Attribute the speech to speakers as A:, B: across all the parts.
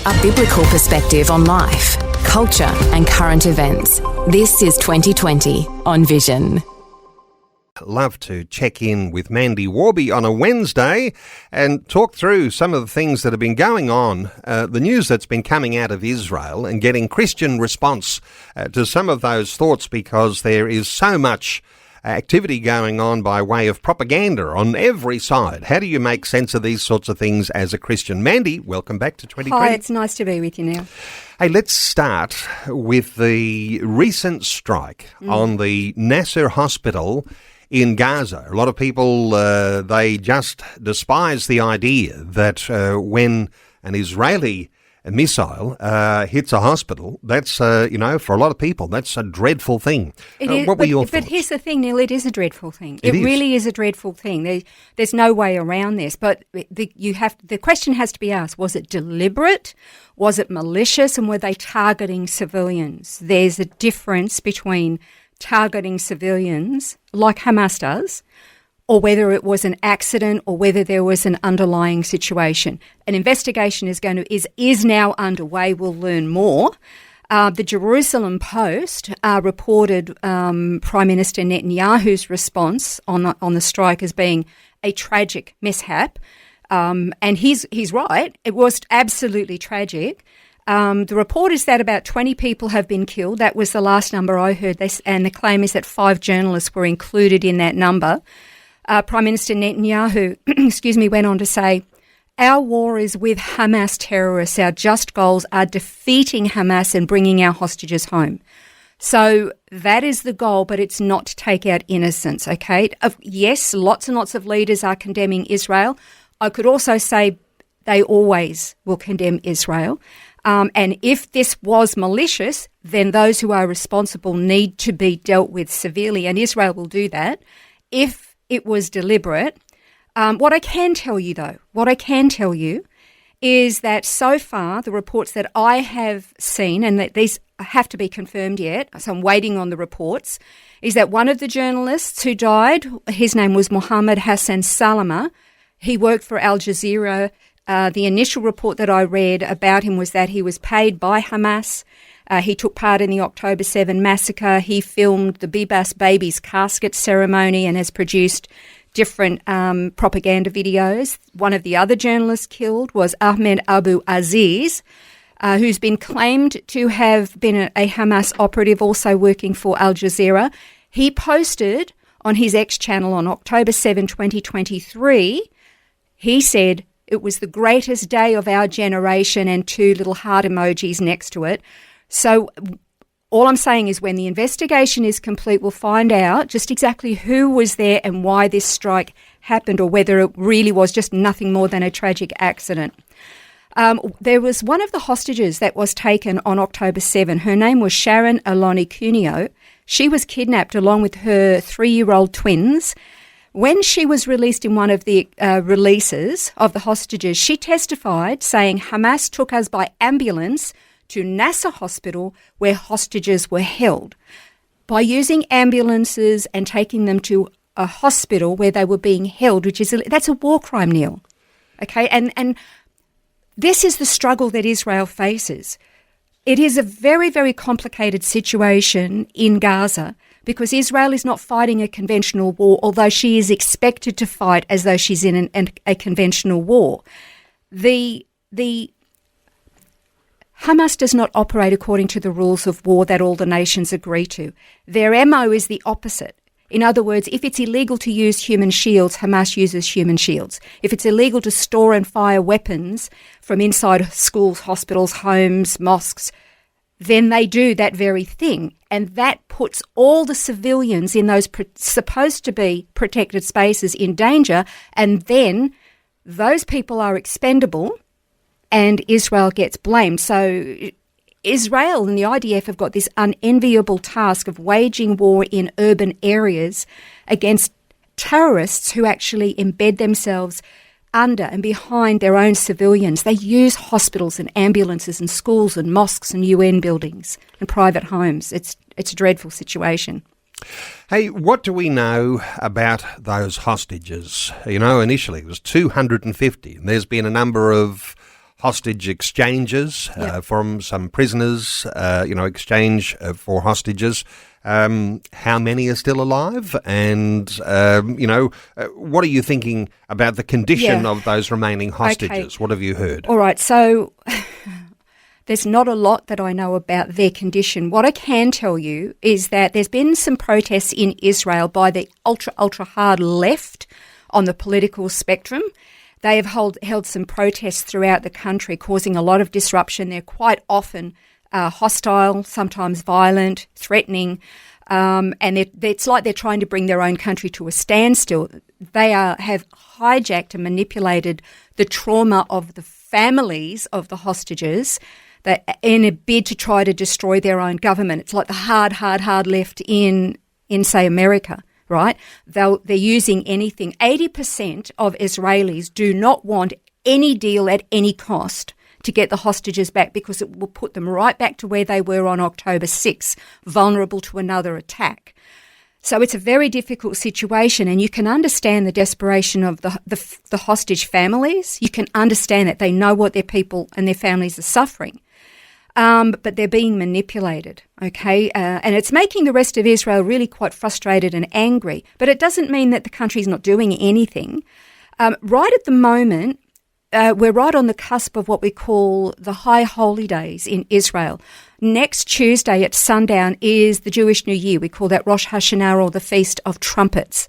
A: a biblical perspective on life, culture and current events. This is 2020 on Vision.
B: Love to check in with Mandy Worby on a Wednesday and talk through some of the things that have been going on, the news that's been coming out of Israel and getting Christian response to some of those thoughts, because there is so much activity going on by way of propaganda on every side. How do you make sense of these sorts of things as a Christian? Mandy, welcome back to 2020.
C: Hi, it's nice to be with you now.
B: Hey, let's start with the recent strike on the Nasser hospital in Gaza. A lot of people, they just despise the idea that when an Israeli missile hits a hospital, that's, for a lot of people, that's a dreadful thing. What were your thoughts?
C: But here's the thing, Neil, it is a dreadful thing. It really is a dreadful thing. There's no way around this. But the question has to be asked, was it deliberate? Was it malicious? And were they targeting civilians? There's a difference between targeting civilians, like Hamas does, or whether it was an accident or whether there was an underlying situation. An investigation is now underway. We'll learn more. The Jerusalem Post reported Prime Minister Netanyahu's response on the strike as being a tragic mishap, and he's right. It was absolutely tragic. The report is that about 20 people have been killed. That was the last number I heard, and the claim is that 5 journalists were included in that number. Prime Minister Netanyahu, went on to say, "Our war is with Hamas terrorists. Our just goals are defeating Hamas and bringing our hostages home." So that is the goal, but it's not to take out innocents, okay? Yes, lots and lots of leaders are condemning Israel. I could also say they always will condemn Israel. And if this was malicious, then those who are responsible need to be dealt with severely, and Israel will do that. If it was deliberate, what I can tell you is that so far the reports that I have seen, and that these have to be confirmed yet, so I'm waiting on the reports, is that one of the journalists who died, his name was Mohammed Hassan Salama. He worked for Al Jazeera. The initial report that I read about him was that he was paid by Hamas. He took part in the October 7 massacre. He filmed the Bibas baby's casket ceremony and has produced different propaganda videos. One of the other journalists killed was Ahmed Abu Aziz, who's been claimed to have been a Hamas operative also working for Al Jazeera. He posted on his X channel on October 7, 2023, he said, "It was the greatest day of our generation," and 2 little heart emojis next to it. So all I'm saying is when the investigation is complete, we'll find out just exactly who was there and why this strike happened, or whether it really was just nothing more than a tragic accident. There was one of the hostages that was taken on October 7. Her name was Sharon Aloni Cuneo. She was kidnapped along with her 3-year-old twins. When she was released in one of the releases of the hostages, she testified saying, "Hamas took us by ambulance to Nasser hospital where hostages were held." By using ambulances and taking them to a hospital where they were being held, that's a war crime, Neil. Okay, and this is the struggle that Israel faces. It is a very, very complicated situation in Gaza, because Israel is not fighting a conventional war, although she is expected to fight as though she's in a conventional war. The Hamas does not operate according to the rules of war that all the nations agree to. Their MO is the opposite. In other words, if it's illegal to use human shields, Hamas uses human shields. If it's illegal to store and fire weapons from inside schools, hospitals, homes, mosques, then they do that very thing. And that puts all the civilians in those supposed to be protected spaces in danger. And then those people are expendable and Israel gets blamed. So Israel and the IDF have got this unenviable task of waging war in urban areas against terrorists who actually embed themselves under and behind their own civilians. They use hospitals and ambulances and schools and mosques and UN buildings and private homes. It's a dreadful situation.
B: Hey, what do we know about those hostages? You know, initially it was 250. And there's been a number of hostage exchanges from some prisoners, exchange for hostages. How many are still alive? And, what are you thinking about the condition of those remaining hostages? Okay. What have you heard?
C: All right, so there's not a lot that I know about their condition. What I can tell you is that there's been some protests in Israel by the ultra hard left on the political spectrum. They have held some protests throughout the country, causing a lot of disruption. They're quite often hostile, sometimes violent, threatening, and it's like they're trying to bring their own country to a standstill. They have hijacked and manipulated the trauma of the families of the hostages in a bid to try to destroy their own government. It's like the hard left in say, America. Right? They're using anything. 80% of Israelis do not want any deal at any cost to get the hostages back, because it will put them right back to where they were on October 6th, vulnerable to another attack. So it's a very difficult situation, and you can understand the desperation of the hostage families. You can understand that they know what their people and their families are suffering. But they're being manipulated, okay? And it's making the rest of Israel really quite frustrated and angry. But it doesn't mean that the country's not doing anything. Right at the moment, we're right on the cusp of what we call the High Holy Days in Israel. Next Tuesday at sundown is the Jewish New Year. We call that Rosh Hashanah, or the Feast of Trumpets.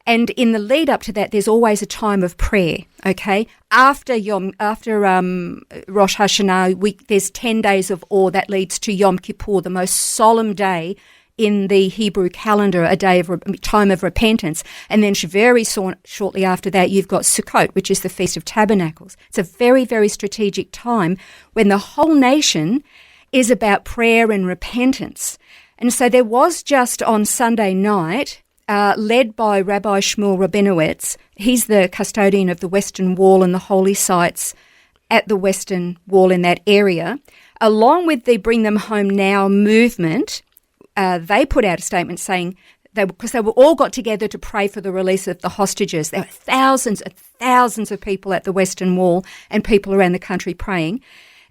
C: And in the lead up to that, there's always a time of prayer, okay? After Rosh Hashanah, there's 10 days of awe that leads to Yom Kippur, the most solemn day in the Hebrew calendar, a day of time of repentance. And then very shortly after that, you've got Sukkot, which is the Feast of Tabernacles. It's a very, very strategic time when the whole nation is about prayer and repentance. And so there was just on Sunday night, led by Rabbi Shmuel Rabinowitz. He's the custodian of the Western Wall and the holy sites at the Western Wall in that area. Along with the Bring Them Home Now movement, they put out a statement saying, because they were all got together to pray for the release of the hostages. There were thousands and thousands of people at the Western Wall and people around the country praying.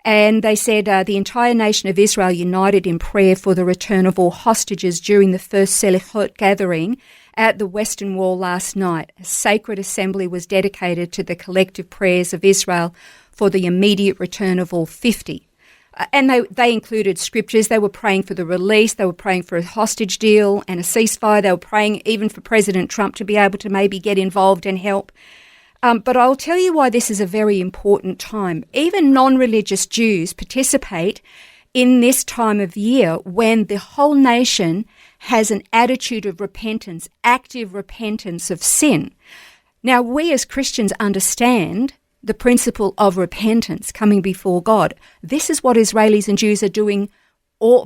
C: And they said the entire nation of Israel united in prayer for the return of all hostages during the first Selichot gathering at the Western Wall last night. A sacred assembly was dedicated to the collective prayers of Israel for the immediate return of all 50. And they included scriptures. They were praying for the release. They were praying for a hostage deal and a ceasefire. They were praying even for President Trump to be able to maybe get involved and help. But I'll tell you why this is a very important time. Even non-religious Jews participate in this time of year when the whole nation has an attitude of repentance, active repentance of sin. Now, we as Christians understand the principle of repentance, coming before God. This is what Israelis and Jews are doing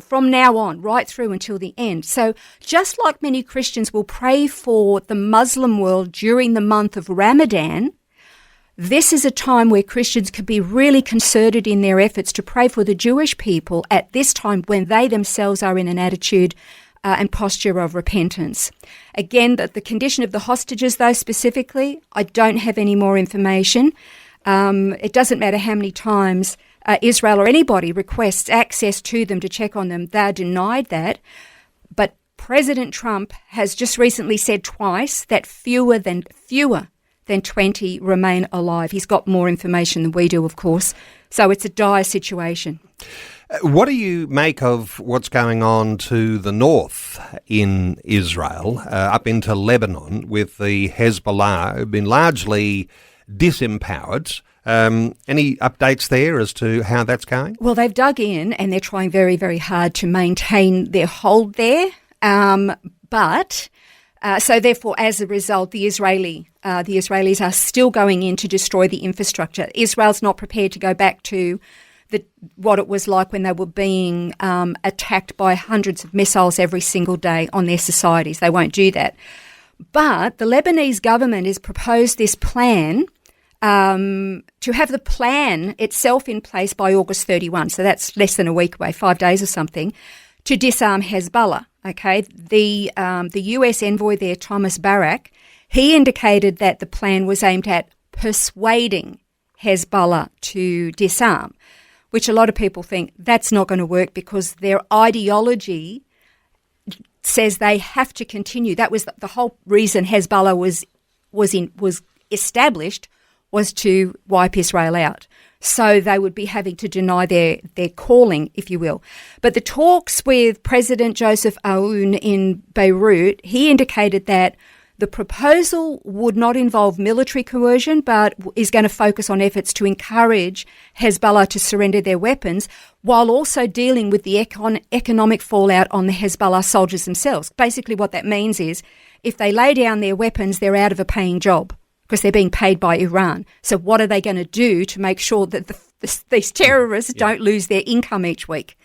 C: from now on, right through until the end. So just like many Christians will pray for the Muslim world during the month of Ramadan, this is a time where Christians could be really concerted in their efforts to pray for the Jewish people at this time when they themselves are in an attitude and posture of repentance. Again, the condition of the hostages, though, specifically, I don't have any more information. It doesn't matter how many times Israel or anybody requests access to them to check on them. They're denied that. But President Trump has just recently said twice that fewer than 20 remain alive. He's got more information than we do, of course. So it's a dire situation.
B: What do you make of what's going on to the north in Israel, up into Lebanon, with the Hezbollah, who've been largely disempowered? Any updates there as to how that's going?
C: Well, they've dug in and they're trying very, very hard to maintain their hold there. So therefore, as a result, the Israelis are still going in to destroy the infrastructure. Israel's not prepared to go back to what it was like when they were being attacked by hundreds of missiles every single day on their societies. They won't do that. But the Lebanese government has proposed this plan to have the plan itself in place by August 31. So that's less than a week away, 5 days or something, to disarm Hezbollah. Okay, the US envoy there, Thomas Barak, he indicated that the plan was aimed at persuading Hezbollah to disarm, which a lot of people think that's not going to work because their ideology says they have to continue. That was the whole reason Hezbollah was established, was to wipe Israel out. So they would be having to deny their calling, if you will. But the talks with President Joseph Aoun in Beirut, he indicated that the proposal would not involve military coercion, but is going to focus on efforts to encourage Hezbollah to surrender their weapons, while also dealing with the economic fallout on the Hezbollah soldiers themselves. Basically what that means is if they lay down their weapons, they're out of a paying job because they're being paid by Iran. So what are they going to do to make sure that these terrorists don't lose their income each week?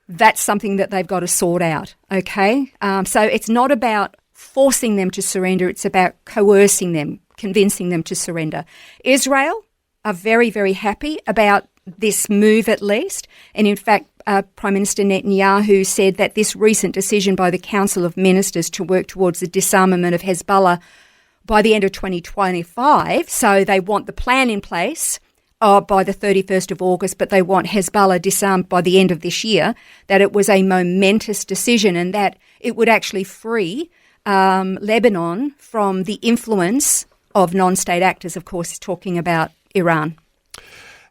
C: That's something that they've got to sort out, okay? So it's not about forcing them to surrender, it's about coercing them, convincing them to surrender. Israel are very, very happy about this move at least. And in fact, Prime Minister Netanyahu said that this recent decision by the Council of Ministers to work towards the disarmament of Hezbollah by the end of 2025, so they want the plan in place by the 31st of August, but they want Hezbollah disarmed by the end of this year, that it was a momentous decision and that it would actually free Lebanon from the influence of non-state actors, of course, talking about Iran.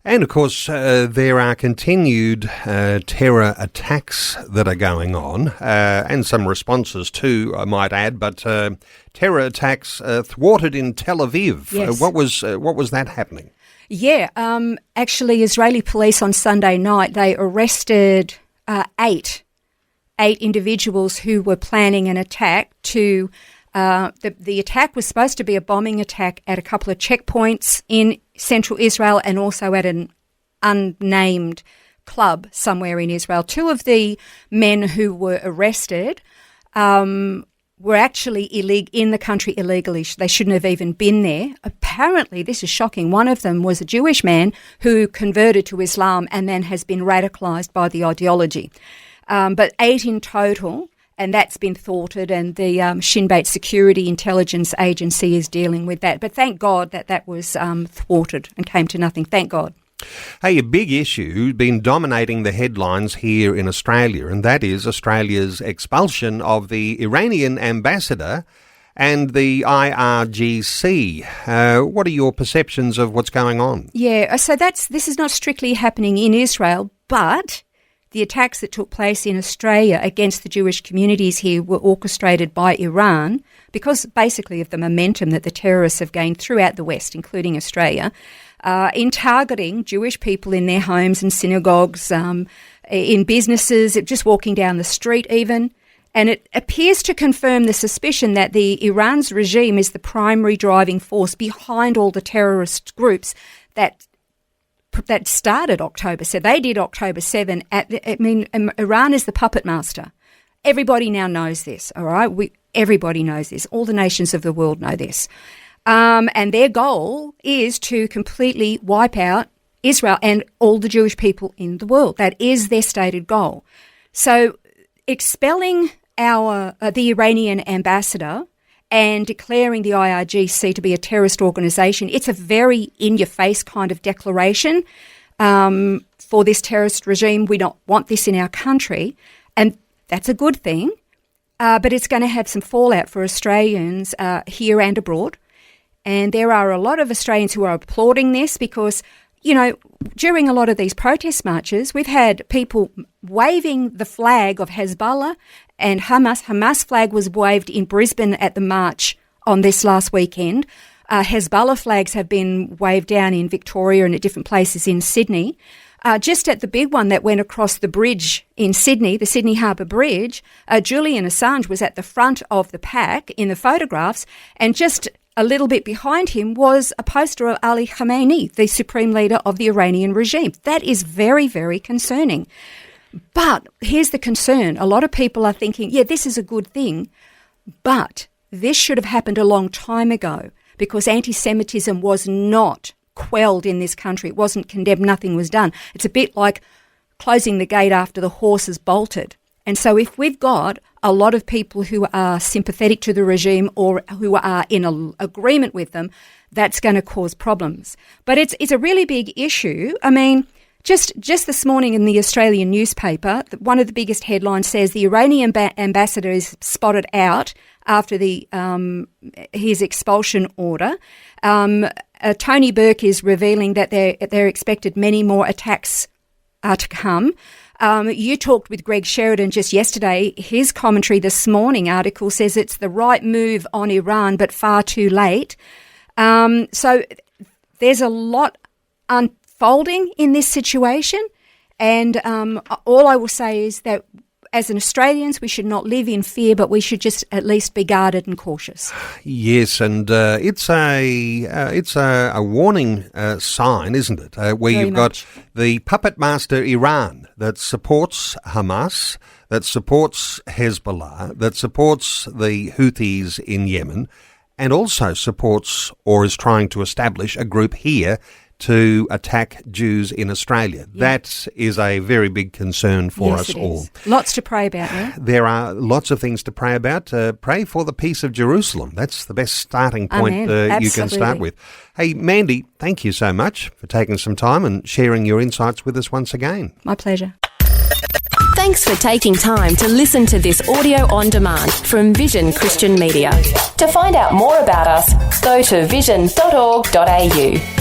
B: And, of course, there are continued terror attacks that are going on and some responses too, I might add, but terror attacks thwarted in Tel Aviv.
C: Yes.
B: What was that happening?
C: Yeah, actually, Israeli police on Sunday night, they arrested eight individuals who were planning an attack to the attack was supposed to be a bombing attack at a couple of checkpoints in central Israel and also at an unnamed club somewhere in Israel. Two of the men who were arrested were actually in the country illegally. They shouldn't have even been there. Apparently, this is shocking, one of them was a Jewish man who converted to Islam and then has been radicalised by the ideology. But 8 in total, and that's been thwarted, and the Shin Bet Security Intelligence Agency is dealing with that. But thank God that was thwarted and came to nothing. Thank God.
B: Hey, a big issue been dominating the headlines here in Australia, and that is Australia's expulsion of the Iranian ambassador and the IRGC. What are your perceptions of what's going on?
C: Yeah, so this is not strictly happening in Israel, but the attacks that took place in Australia against the Jewish communities here were orchestrated by Iran because basically of the momentum that the terrorists have gained throughout the West, including Australia, in targeting Jewish people in their homes and synagogues, in businesses, just walking down the street even. And it appears to confirm the suspicion that Iran's regime is the primary driving force behind all the terrorist groups that started October 7. They did October 7. Iran is the puppet master. Everybody now knows this, all right? Everybody knows this. All the nations of the world know this. And their goal is to completely wipe out Israel and all the Jewish people in the world. That is their stated goal. So expelling the Iranian ambassador and declaring the IRGC to be a terrorist organisation, it's a very in-your-face kind of declaration for this terrorist regime. We don't want this in our country, and that's a good thing, but it's going to have some fallout for Australians here and abroad. And there are a lot of Australians who are applauding this because, you know, during a lot of these protest marches, we've had people waving the flag of Hezbollah and Hamas. Hamas flag was waved in Brisbane at the march on this last weekend. Hezbollah flags have been waved down in Victoria and at different places in Sydney. Just at the big one that went across the bridge in Sydney, the Sydney Harbour Bridge, Julian Assange was at the front of the pack in the photographs, and just a little bit behind him was a poster of Ali Khamenei, the supreme leader of the Iranian regime. That is very, very concerning. But here's the concern. A lot of people are thinking, yeah, this is a good thing, but this should have happened a long time ago because anti-Semitism was not quelled in this country. It wasn't condemned. Nothing was done. It's a bit like closing the gate after the horse has bolted. And so if we've got a lot of people who are sympathetic to the regime or who are in agreement with them, that's going to cause problems. But it's a really big issue. I mean, just this morning in the Australian newspaper, one of the biggest headlines says the Iranian ambassador is spotted out after his expulsion order. Tony Burke is revealing that they're expected many more attacks are to come. You talked with Greg Sheridan just yesterday. His commentary this morning article says it's the right move on Iran, but far too late. So there's a lot unfolding in this situation. And all I will say is that as an Australians, we should not live in fear, but we should just at least be guarded and cautious.
B: Yes, and it's a warning sign, isn't it? Where
C: Very
B: you've
C: much.
B: got the puppet master Iran that supports Hamas, that supports Hezbollah, that supports the Houthis in Yemen, and also supports or is trying to establish a group here to attack Jews in Australia. Yeah. That is a very big concern for us all.
C: Lots to pray about now.
B: There are lots of things to pray about. Pray for the peace of Jerusalem. That's the best starting point you can start with. Hey, Mandy, thank you so much for taking some time and sharing your insights with us once again.
C: My pleasure.
A: Thanks for taking time to listen to this audio on demand from Vision Christian Media. To find out more about us, go to vision.org.au.